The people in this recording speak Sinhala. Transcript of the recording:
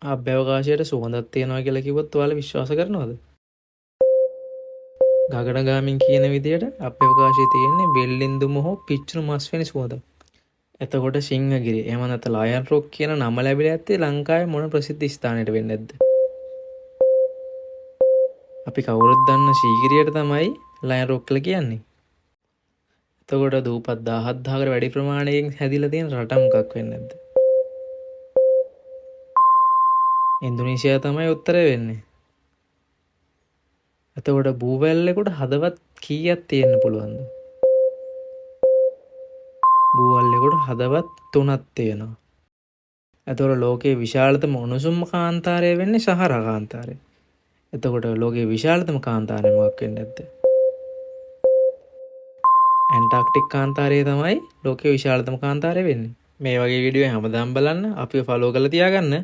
අභ්‍යවකාශයට සුවඳක් තියෙනවා කියලා කිව්වොත් ඔයාලා විශ්වාස කරනවද? ගගනගාමින් කියන විදිහට අභ්‍යවකාශයේ තියෙන්නේ බෙල්ලින්දුම හෝ පිච්චුණු මස් වැනි සුවඳක්. එතකොට සිංහගිරි එහෙම නැත්නම් ලයන් රොක් කියන නම ලැබිලා ඇත්තේ ලංකාවේ මොන ප්‍රසිද්ධ ස්ථානයකට වෙන්නේ නැද්ද? අපි කවුරුත් දන්න ශීගිරියට තමයි ලයන් රොක් කියලා කියන්නේ. එතකොට දූපත් 17000කට වැඩි ප්‍රමාණයකින් හැදිලා තියෙන රට මොකක් වෙන්නේ නැද්ද? ඉන්දුනීසියා තමයි උත්තරේ වෙන්නේ. එතකොට බූවැල්ලෙකුට හදවත් කීයක් තියෙන්න පුළුවන්ද? බූවැල්ලෙකුට හදවත් 3ක් තියෙනවා. එතකොට ලෝකයේ විශාලතම උණුසුම් කාන්තාරය වෙන්නේ සහරා කාන්තාරය. එතකොට ලෝකයේ විශාලතම කාන්තාරය මොකක් වෙන්නේ නැද්ද? ඇන්ටාර්ක්ටික් කාන්තාරය තමයි ලෝකයේ විශාලතම කාන්තාරය වෙන්නේ. මේ වගේ වීඩියෝ හැමදාම බලන්න අපිව ෆලෝ කරලා තියාගන්න.